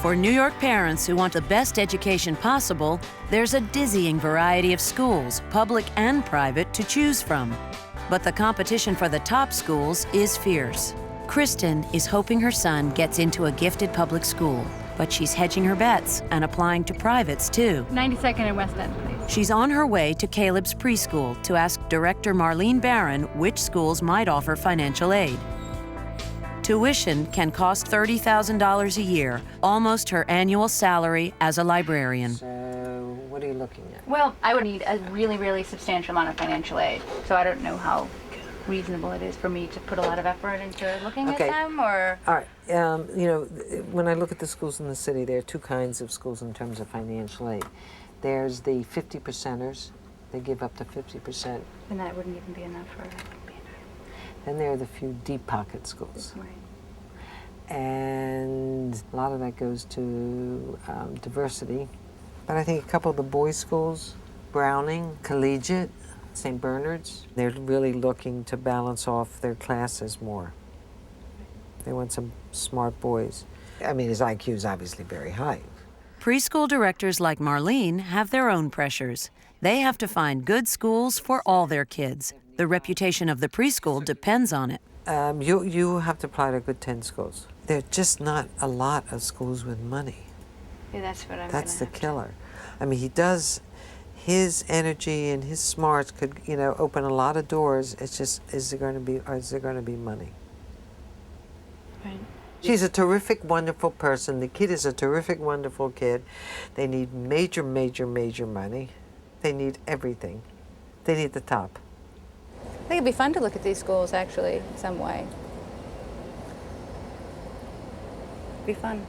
For New York parents who want the best education possible, there's a dizzying variety of schools, public and private, to choose from. But the competition for the top schools is fierce. Kristen is hoping her son gets into a gifted public school, but she's hedging her bets and applying to privates too. 92nd and West End, please. She's on her way to Caleb's preschool to ask Director Marlene Barron which schools might offer financial aid. Tuition can cost $30,000 a year, almost her annual salary as a librarian. So, what are you looking at? Well, I would need a really, really substantial amount of financial aid. So I don't know how reasonable it is for me to put a lot of effort into looking at them, or... All right, you know, when I look at the schools in the city, there are two kinds of schools in terms of financial aid. There's the 50%ers. They give up to 50%. And that wouldn't even be enough for... Then there are the few deep pocket schools. Right. And a lot of that goes to diversity. But I think a couple of the boys' schools, Browning, Collegiate, St. Bernard's, they're really looking to balance off their classes more. They want some smart boys. I mean, his IQ is obviously very high. Preschool directors like Marlene have their own pressures. They have to find good schools for all their kids. The reputation of the preschool depends on it. You have to apply to a good 10 schools. There are just not a lot of schools with money. Yeah, that's what I'm That's the killer. I mean, he does, his energy and his smarts could, you know, open a lot of doors. It's just, is there going to be money? Right. She's a terrific, wonderful person. The kid is a terrific, wonderful kid. They need major, major, major money. They need everything. They need the top. I think it'd be fun to look at these schools, actually, in some way. Be fun.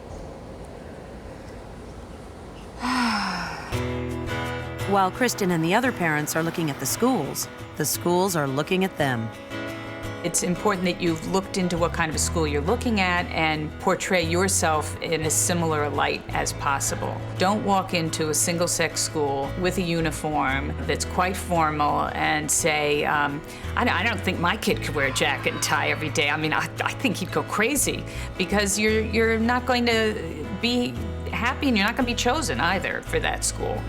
While Kristen and the other parents are looking at the schools are looking at them. It's important that you've looked into what kind of a school you're looking at and portray yourself in a similar light as possible. Don't walk into a single-sex school with a uniform that's quite formal and say, I don't think my kid could wear a jacket and tie every day. I mean, I think he'd go crazy, because you're not going to be happy and you're not going to be chosen either for that school.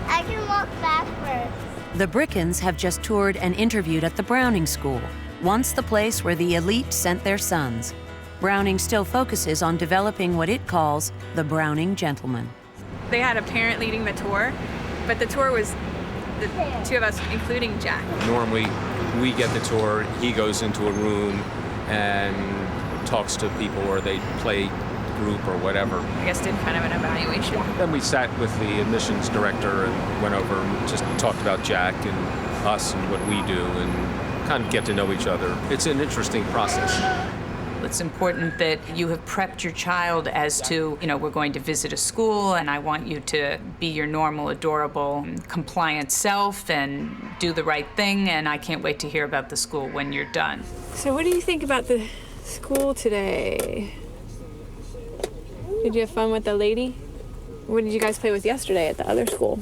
I can walk backwards. The Brickens have just toured and interviewed at the Browning School, once the place where the elite sent their sons. Browning still focuses on developing what it calls the Browning gentleman. They had a parent leading the tour, but the tour was the two of us, including Jack. Normally, we get the tour, he goes into a room and talks to people, or they play group or whatever. I guess did kind of an evaluation. Then we sat with the admissions director and went over and just talked about Jack and us and what we do and kind of get to know each other. It's an interesting process. It's important that you have prepped your child as to, you know, we're going to visit a school and I want you to be your normal, adorable, compliant self and do the right thing, and I can't wait to hear about the school when you're done. So what do you think about the school today? Did you have fun with the lady? What did you guys play with yesterday at the other school?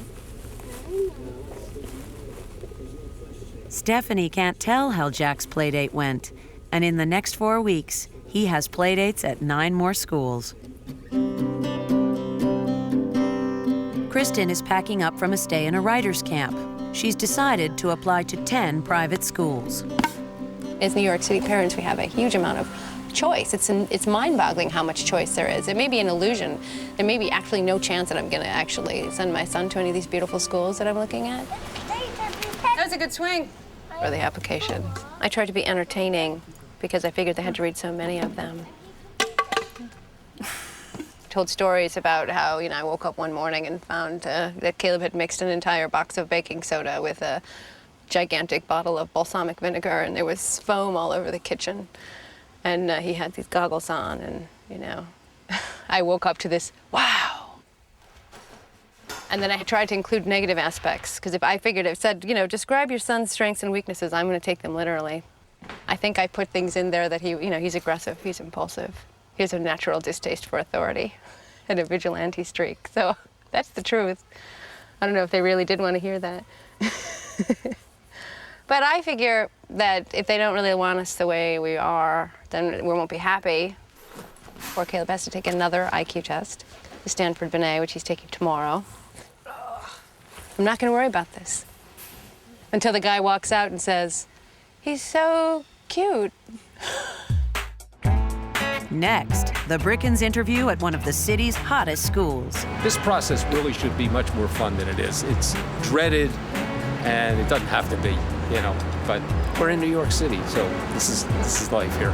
Stephanie can't tell how Jack's playdate went, and in the next 4 weeks, he has playdates at 9 more schools. Kristen is packing up from a stay in a writer's camp. She's decided to apply to 10 private schools. As New York City parents, we have a huge amount of choice. It's mind-boggling how much choice there is. It may be an illusion. There may be actually no chance that I'm going to actually send my son to any of these beautiful schools that I'm looking at. That was a good swing. For the application. I tried to be entertaining because I figured they had to read so many of them. Told stories about how, you know, I woke up one morning and found that Caleb had mixed an entire box of baking soda with a gigantic bottle of balsamic vinegar, and there was foam all over the kitchen. And he had these goggles on, and, you know, I woke up to this, wow. And then I tried to include negative aspects, because if I figured it said, you know, describe your son's strengths and weaknesses, I'm going to take them literally. I think I put things in there that he, you know, he's aggressive, he's impulsive. He has a natural distaste for authority and a vigilante streak. So that's the truth. I don't know if they really did want to hear that. But I figure that if they don't really want us the way we are, then we won't be happy. before Caleb has to take another IQ test, the Stanford Binet, which he's taking tomorrow. I'm not going to worry about this until the guy walks out and says, he's so cute. Next, the Brickens interview at one of the city's hottest schools. This process really should be much more fun than it is. It's dreaded, and it doesn't have to be, you know, but we're in New York City, so this is life here.